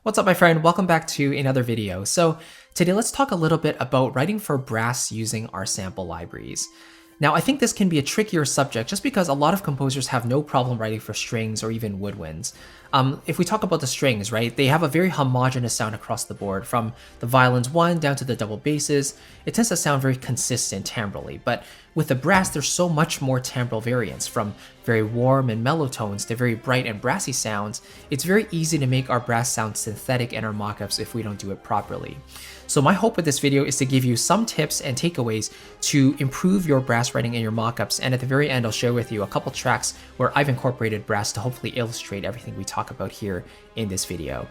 What's up, my friend? Welcome back to another video. So today let's talk a little bit about writing for brass using our sample libraries. Now, I think this can be a trickier subject just because a lot of composers have no problem writing for strings or even woodwinds. If we talk about the strings, right, they have a very homogeneous sound across the board, from the violins 1 down to the double basses. It tends to sound very consistent timbrally, but with the brass, there's so much more timbral variance, from very warm and mellow tones to very bright and brassy sounds. It's very easy to make our brass sound synthetic in our mockups if we don't do it properly. So my hope with this video is to give you some tips and takeaways to improve your brass writing in your mockups, and at the very end I'll share with you a couple tracks where I've incorporated brass to hopefully illustrate everything we talk about here in this video.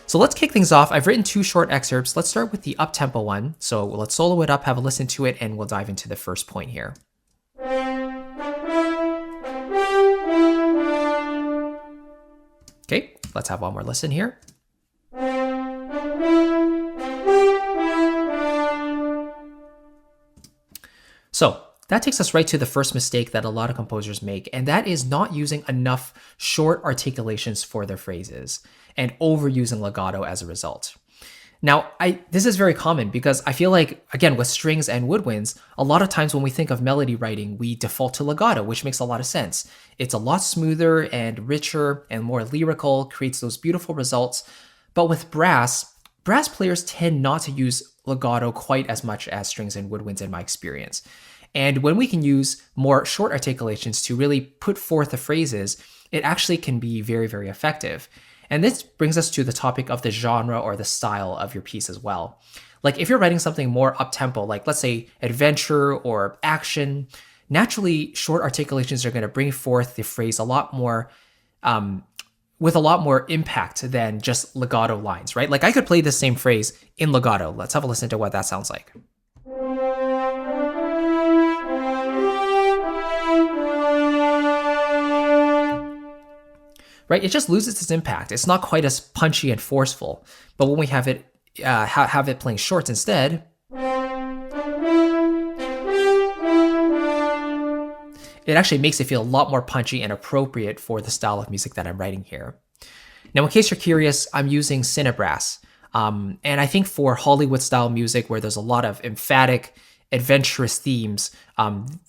So let's kick things off. I've written two short excerpts. Let's start with the up-tempo one. So let's solo it up, have a listen to it, and we'll dive into the first point here. Okay, let's have one more listen here. So that takes us right to the first mistake that a lot of composers make, and that is not using enough short articulations for their phrases and overusing legato as a result. Now, this is very common because I feel like, again, with strings and woodwinds, a lot of times when we think of melody writing, we default to legato, which makes a lot of sense. It's a lot smoother and richer and more lyrical, creates those beautiful results. But with brass players tend not to use legato quite as much as strings and woodwinds in my experience. And when we can use more short articulations to really put forth the phrases, it actually can be very, very effective. And this brings us to the topic of the genre or the style of your piece as well. Like if you're writing something more up-tempo, like let's say adventure or action, naturally short articulations are going to bring forth the phrase a lot more, with a lot more impact than just legato lines, right? Like I could play the same phrase in legato. Let's have a listen to what that sounds like. Right, it just loses its impact. It's not quite as punchy and forceful. But when we have it playing shorts instead, it actually makes it feel a lot more punchy and appropriate for the style of music that I'm writing here. Now, in case you're curious, I'm using Cinebrass. And I think for Hollywood style music where there's a lot of emphatic, adventurous themes,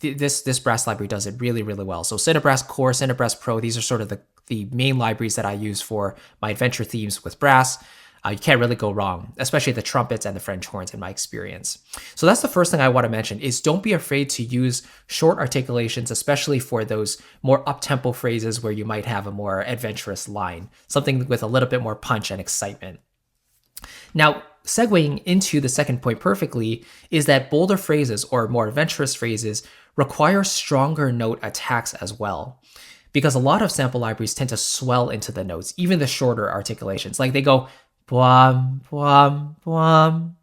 this brass library does it really, really well. So Cinebrass Core, Cinebrass Pro, these are sort of the main libraries that I use for my adventure themes with brass. You can't really go wrong, especially the trumpets and the French horns in my experience. So that's the first thing I want to mention is don't be afraid to use short articulations, especially for those more up-tempo phrases where you might have a more adventurous line, something with a little bit more punch and excitement. Now, segueing into the second point perfectly is that bolder phrases or more adventurous phrases require stronger note attacks as well. Because a lot of sample libraries tend to swell into the notes, even the shorter articulations. Like they go, bwam, bwam, bwam.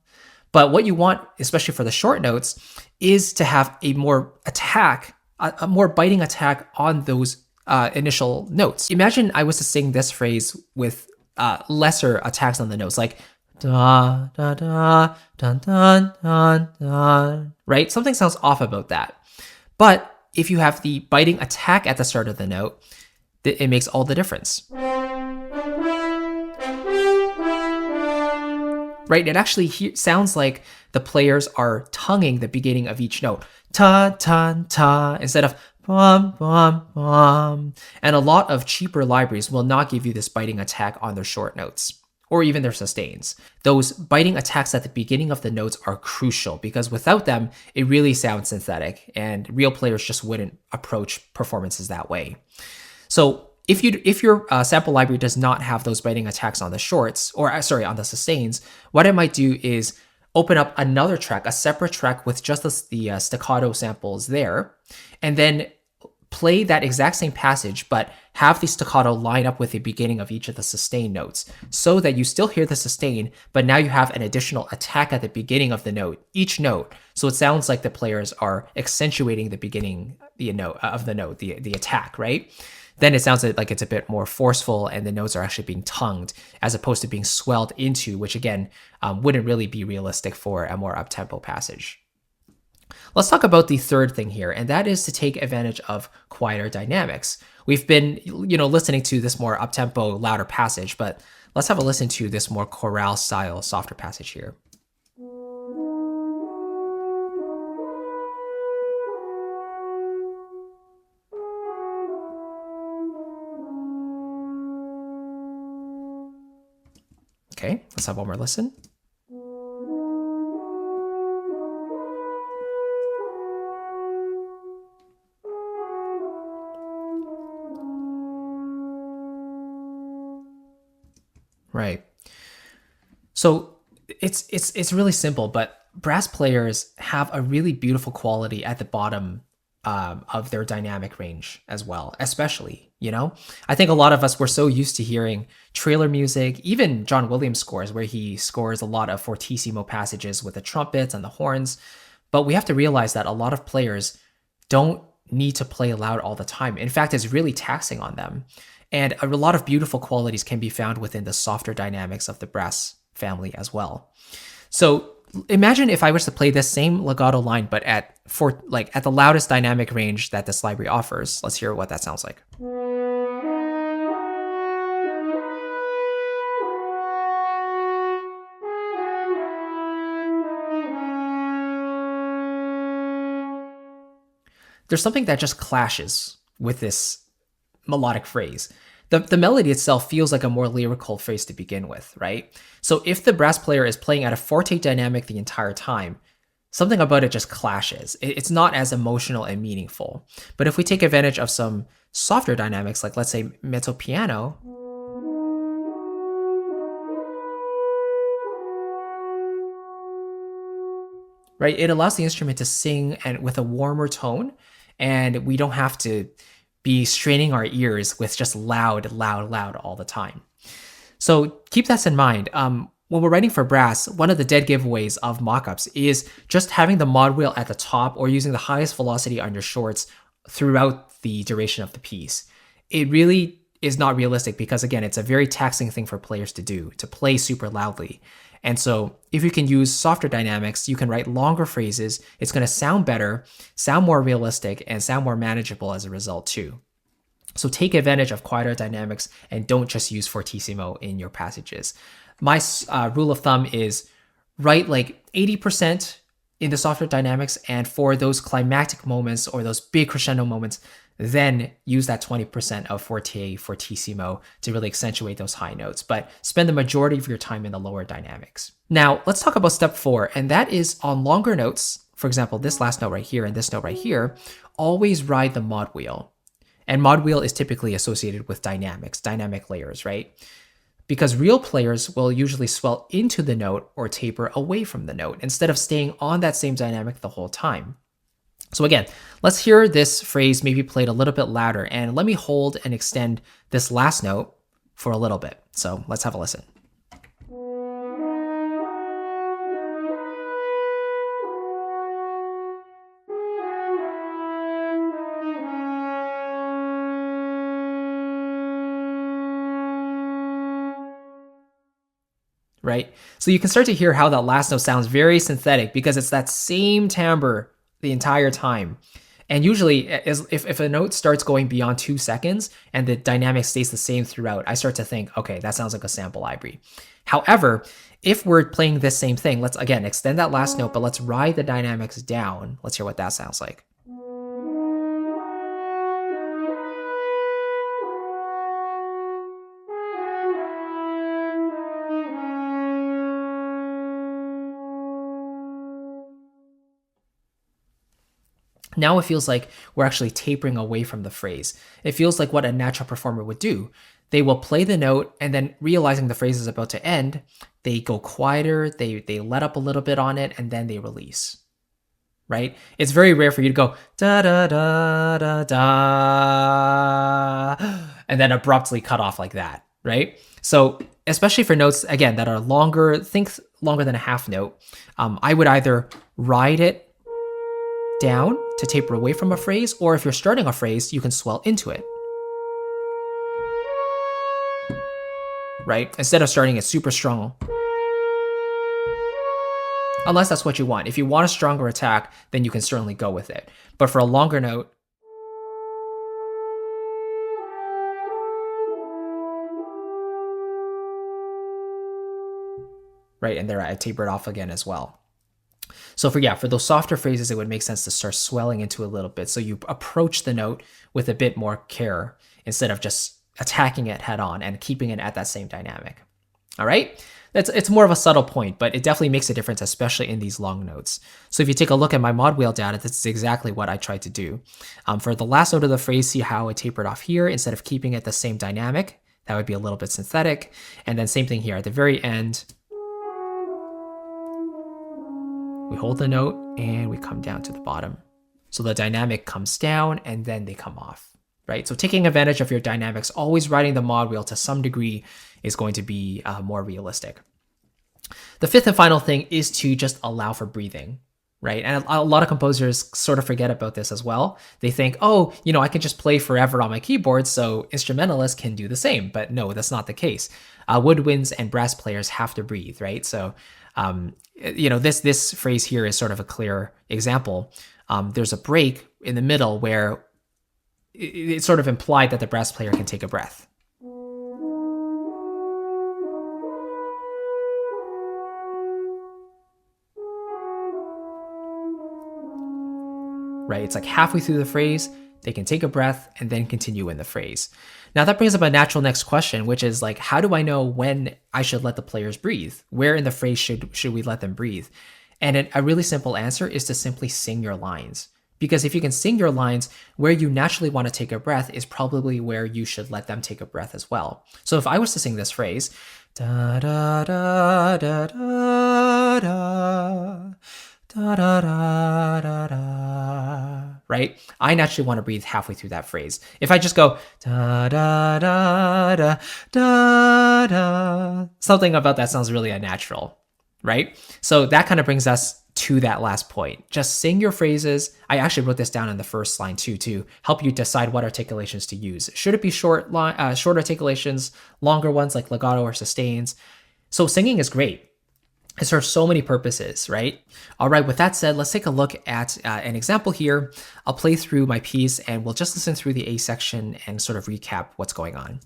But what you want, especially for the short notes, is to have a more attack, a more biting attack on those initial notes. Imagine I was to sing this phrase with lesser attacks on the notes, like da, da, da, dun, dun, dun, dun, right? Something sounds off about that. But if you have the biting attack at the start of the note, it makes all the difference. Right? It actually sounds like the players are tonguing the beginning of each note. Ta, ta, ta, instead of bum, bum, bum. And a lot of cheaper libraries will not give you this biting attack on their short notes, or even their sustains. Those biting attacks at the beginning of the notes are crucial because without them, it really sounds synthetic and real players just wouldn't approach performances that way. So if your sample library does not have those biting attacks on the shorts, or on the sustains, what I might do is open up another track, a separate track with just the staccato samples there, and then play that exact same passage, but have the staccato line up with the beginning of each of the sustain notes so that you still hear the sustain, but now you have an additional attack at the beginning of the note, each note. So it sounds like the players are accentuating the beginning the attack, right? Then it sounds like it's a bit more forceful and the notes are actually being tongued as opposed to being swelled into, which again, wouldn't really be realistic for a more up-tempo passage. Let's talk about the third thing here, and that is to take advantage of quieter dynamics. We've been, listening to this more up-tempo, louder passage, but Let's have a listen to this more chorale style, softer passage here. Okay, let's have one more listen. Right. So it's really simple, but brass players have a really beautiful quality at the bottom of their dynamic range as well, especially, you know? I think a lot of us were so used to hearing trailer music, even John Williams scores, where he scores a lot of fortissimo passages with the trumpets and the horns. But we have to realize that a lot of players don't need to play loud all the time. In fact, it's really taxing on them. And a lot of beautiful qualities can be found within the softer dynamics of the brass family as well. So imagine if I was to play this same legato line, but at the loudest dynamic range that this library offers. Let's hear what that sounds like. There's something that just clashes with this melodic phrase. The melody itself feels like a more lyrical phrase to begin with, right? So if the brass player is playing at a forte dynamic the entire time, something about it just clashes. It's not as emotional and meaningful. But if we take advantage of some softer dynamics, like let's say mezzo piano, right? It allows the instrument to sing and with a warmer tone, and we don't have to be straining our ears with just loud, loud, loud all the time. So keep that in mind. When we're writing for brass, one of the dead giveaways of mockups is just having the mod wheel at the top or using the highest velocity on your shorts throughout the duration of the piece. It really is not realistic because, again, it's a very taxing thing for players to do, to play super loudly. And so if you can use softer dynamics, you can write longer phrases. It's going to sound better, sound more realistic, and sound more manageable as a result too. So take advantage of quieter dynamics and don't just use fortissimo in your passages. My rule of thumb is write like 80% in the softer dynamics, and for those climactic moments or those big crescendo moments, then use that 20% of fortissimo to really accentuate those high notes, but spend the majority of your time in the lower dynamics. Now, let's talk about step 4, and that is on longer notes. For example, this last note right here and this note right here, always ride the mod wheel. And mod wheel is typically associated with dynamics, dynamic layers, right? Because real players will usually swell into the note or taper away from the note instead of staying on that same dynamic the whole time. So again, let's hear this phrase maybe played a little bit louder, and let me hold and extend this last note for a little bit. So let's have a listen. Right? So you can start to hear how that last note sounds very synthetic because it's that same timbre the entire time. And usually if a note starts going beyond 2 seconds and the dynamic stays the same throughout, I start to think, okay, that sounds like a sample library. However, if we're playing this same thing, let's again extend that last note, but let's ride the dynamics down. Let's hear what that sounds like. Now it feels like we're actually tapering away from the phrase. It feels like what a natural performer would do. They will play the note and then realizing the phrase is about to end, they go quieter, they let up a little bit on it, and then they release, right? It's very rare for you to go da da da da da and then abruptly cut off like that, right? So especially for notes, again, that are longer, think longer than a half note, I would either ride it down to taper away from a phrase, or if you're starting a phrase, you can swell into it. Right? Instead of starting it super strong. Unless that's what you want. If you want a stronger attack, then you can certainly go with it. But for a longer note, right? And there I taper it off again as well. So for those softer phrases, it would make sense to start swelling into a little bit. So you approach the note with a bit more care instead of just attacking it head on and keeping it at that same dynamic. All right? It's more of a subtle point, but it definitely makes a difference, especially in these long notes. So if you take a look at my mod wheel data, that's exactly what I tried to do. For the last note of the phrase, see how I tapered off here instead of keeping it the same dynamic. That would be a little bit synthetic. And then same thing here at the very end. We hold the note and we come down to the bottom. So the dynamic comes down and then they come off, right? So taking advantage of your dynamics, always riding the mod wheel to some degree is going to be more realistic. The fifth and final thing is to just allow for breathing, right? And a lot of composers sort of forget about this as well. They think, oh, I can just play forever on my keyboard, so instrumentalists can do the same. But no, that's not the case. Woodwinds and brass players have to breathe, right? So this phrase here is sort of a clear example. There's a break in the middle where it's sort of implied that the brass player can take a breath. Right? It's like halfway through the phrase, they can take a breath and then continue in the phrase. Now that brings up a natural next question, which is like, how do I know when I should let the players breathe? Where in the phrase should we let them breathe? And a really simple answer is to simply sing your lines. Because if you can sing your lines, where you naturally want to take a breath is probably where you should let them take a breath as well. So if I was to sing this phrase, da da da da da da, da da da da da, right? I naturally want to breathe halfway through that phrase. If I just go da da da da da da, something about that sounds really unnatural, right? So that kind of brings us to that last point. Just sing your phrases. I actually wrote this down in the first line too, to help you decide what articulations to use. Should it be short articulations, longer ones like legato or sustains? So singing is great. It serves so many purposes, right? All right, with that said, let's take a look at an example here. I'll play through my piece and we'll just listen through the A section and sort of recap what's going on.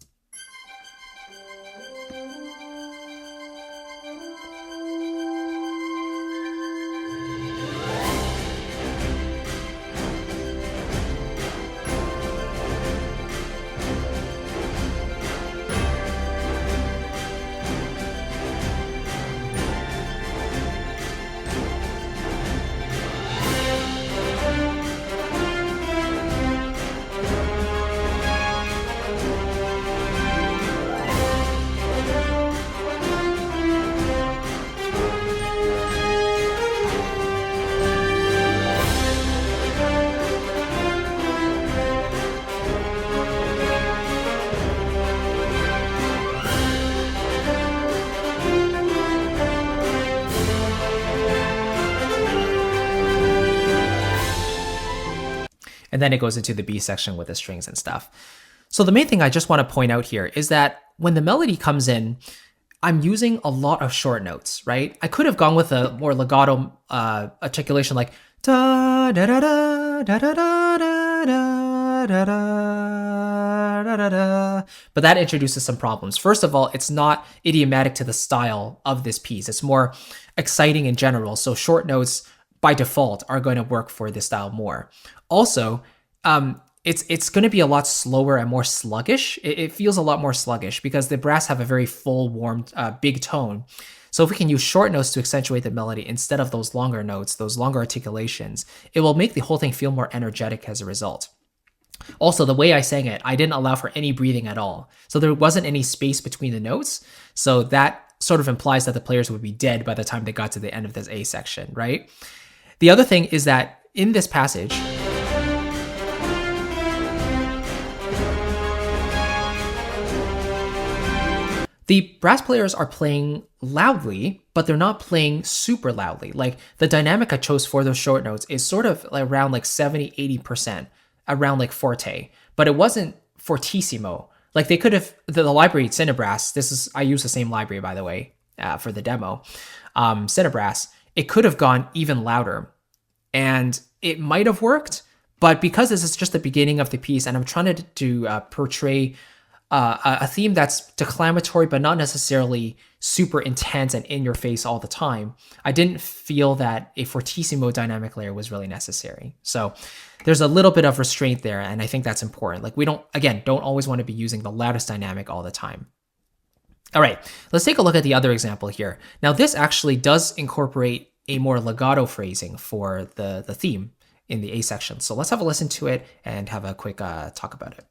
And then it goes into the B section with the strings and stuff. So the main thing I just want to point out here is that when the melody comes in, I'm using a lot of short notes, right? I could have gone with a more legato articulation like da da da da da da da da da da da da, but that introduces some problems. First of all, it's not idiomatic to the style of this piece. It's more exciting in general. So short notes by default are going to work for this style more. Also, it's going to be a lot slower and more sluggish. It feels a lot more sluggish because the brass have a very full, warm, big tone. So if we can use short notes to accentuate the melody instead of those longer notes, those longer articulations, it will make the whole thing feel more energetic as a result. Also, the way I sang it, I didn't allow for any breathing at all. So there wasn't any space between the notes. So that sort of implies that the players would be dead by the time they got to the end of this A section, right? The other thing is that in this passage, the brass players are playing loudly, but they're not playing super loudly. Like the dynamic I chose for those short notes is sort of around like 70, 80%, around like forte, but it wasn't fortissimo. Like they could have, the library Cinebrass, I use the same library by the way, for the demo, Cinebrass, it could have gone even louder and it might have worked, but because this is just the beginning of the piece and I'm trying to portray a theme that's declamatory, but not necessarily super intense and in your face all the time, I didn't feel that a fortissimo dynamic layer was really necessary. So there's a little bit of restraint there, and I think that's important. Like we don't always want to be using the loudest dynamic all the time. All right, let's take a look at the other example here. Now this actually does incorporate a more legato phrasing for the theme in the A section. So let's have a listen to it and have a quick talk about it.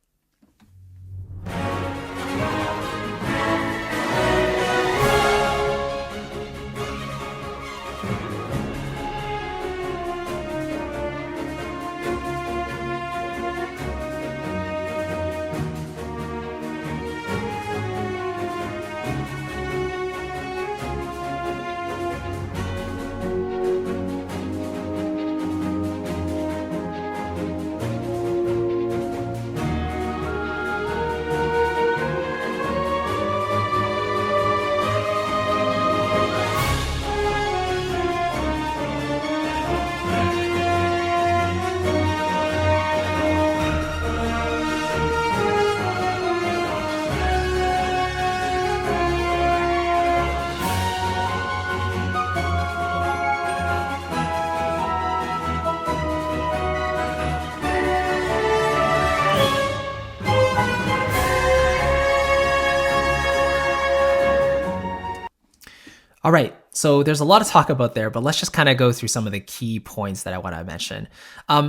All right, so there's a lot to talk about there, but let's just kind of go through some of the key points that I want to mention.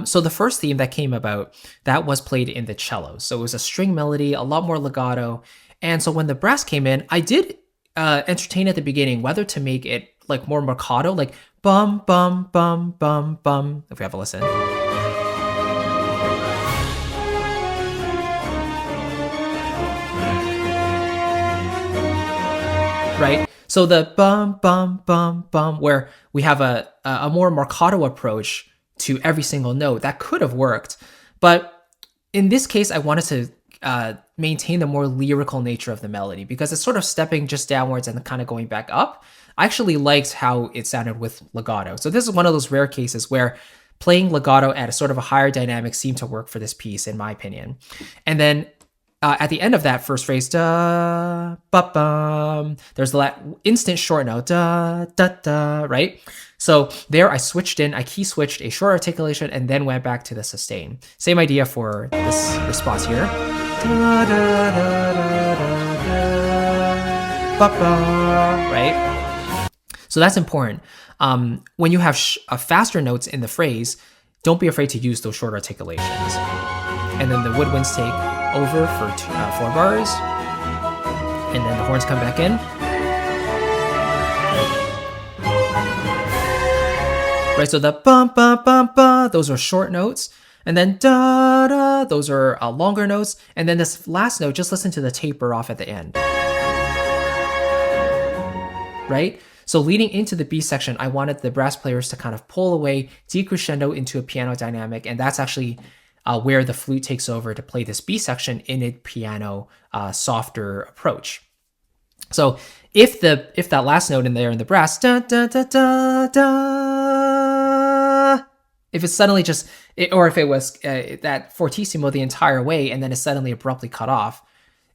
So the first theme that came about, that was played in the cello. So it was a string melody, a lot more legato. And so when the brass came in, I did entertain at the beginning whether to make it like more marcato, like bum, bum, bum, bum, bum, if we have a listen. Right? So the bum, bum, bum, bum, where we have a more marcato approach to every single note, that could have worked. But in this case, I wanted to maintain the more lyrical nature of the melody because it's sort of stepping just downwards and kind of going back up. I actually liked how it sounded with legato. So this is one of those rare cases where playing legato at a sort of a higher dynamic seemed to work for this piece, in my opinion. And then at the end of that first phrase, da, ba, bum, there's that instant short note, da, da, da, right? So there I key switched a short articulation and then went back to the sustain. Same idea for this response here. Da, da, da, da, da, ba, ba, right? So that's important. When you have faster notes in the phrase, don't be afraid to use those short articulations. And then the woodwinds take over for 4 bars, and then the horns come back in. Right, so the bum, bum, bum, bum, those are short notes, and then da, da, those are longer notes, and then this last note, just listen to the taper off at the end. Right? So leading into the B section, I wanted the brass players to kind of pull away, decrescendo into a piano dynamic, and that's actually where the flute takes over to play this B section in a piano softer approach. So if that last note in there in the brass, da, da, da, da, da, if it's suddenly or if it was that fortissimo the entire way and then it's suddenly abruptly cut off,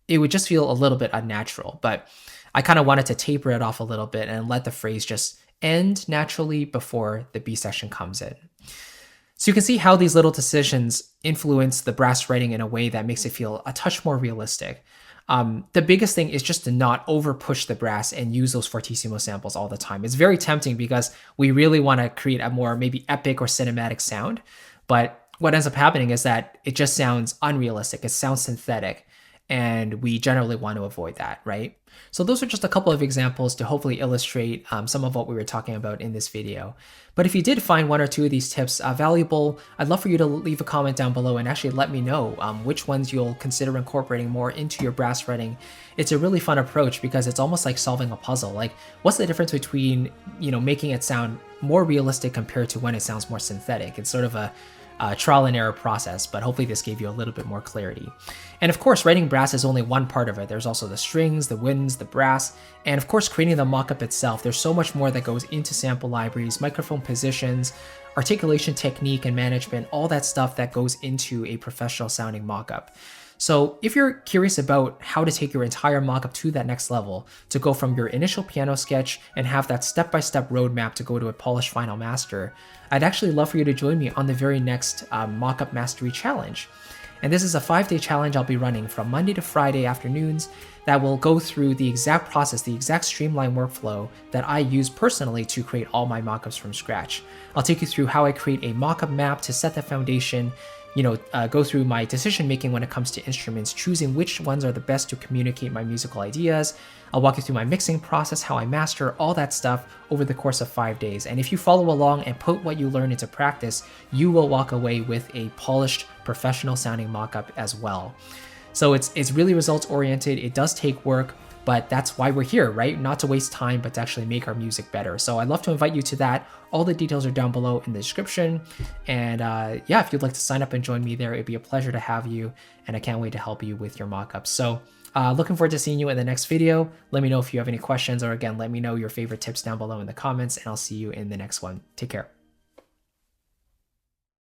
it would just feel a little bit unnatural. But I kind of wanted to taper it off a little bit and let the phrase just end naturally before the B section comes in. So you can see how these little decisions influence the brass writing in a way that makes it feel a touch more realistic. The biggest thing is just to not over push the brass and use those fortissimo samples all the time. It's very tempting because we really want to create a more maybe epic or cinematic sound. But what ends up happening is that it just sounds unrealistic. It sounds synthetic. And we generally want to avoid that, right? So those are just a couple of examples to hopefully illustrate some of what we were talking about in this video. But if you did find one or two of these tips valuable, I'd love for you to leave a comment down below and actually let me know which ones you'll consider incorporating more into your brass writing. It's a really fun approach because it's almost like solving a puzzle. Like, what's the difference between, making it sound more realistic compared to when it sounds more synthetic? It's sort of a trial and error process, but hopefully this gave you a little bit more clarity. And of course, writing brass is only one part of it. There's also the strings, the winds, the brass, and of course, creating the mockup itself. There's so much more that goes into sample libraries, microphone positions, articulation technique and management, all that stuff that goes into a professional sounding mockup. So if you're curious about how to take your entire mockup to that next level, to go from your initial piano sketch and have that step-by-step roadmap to go to a polished final master, I'd actually love for you to join me on the very next Mockup Mastery Challenge. And this is a 5-day challenge I'll be running from Monday to Friday afternoons that will go through the exact process, the exact streamlined workflow that I use personally to create all my mockups from scratch. I'll take you through how I create a mockup map to set the foundation, go through my decision making when it comes to instruments, choosing which ones are the best to communicate my musical ideas. I'll walk you through my mixing process, how I master all that stuff over the course of 5 days. And if you follow along and put what you learn into practice, you will walk away with a polished, professional sounding mockup as well. So it's really results oriented. It does take work, but that's why we're here, right? Not to waste time, but to actually make our music better. So I'd love to invite you to that. All the details are down below in the description. And if you'd like to sign up and join me there, it'd be a pleasure to have you. And I can't wait to help you with your mockups. So looking forward to seeing you in the next video. Let me know if you have any questions, or again, let me know your favorite tips down below in the comments, and I'll see you in the next one. Take care.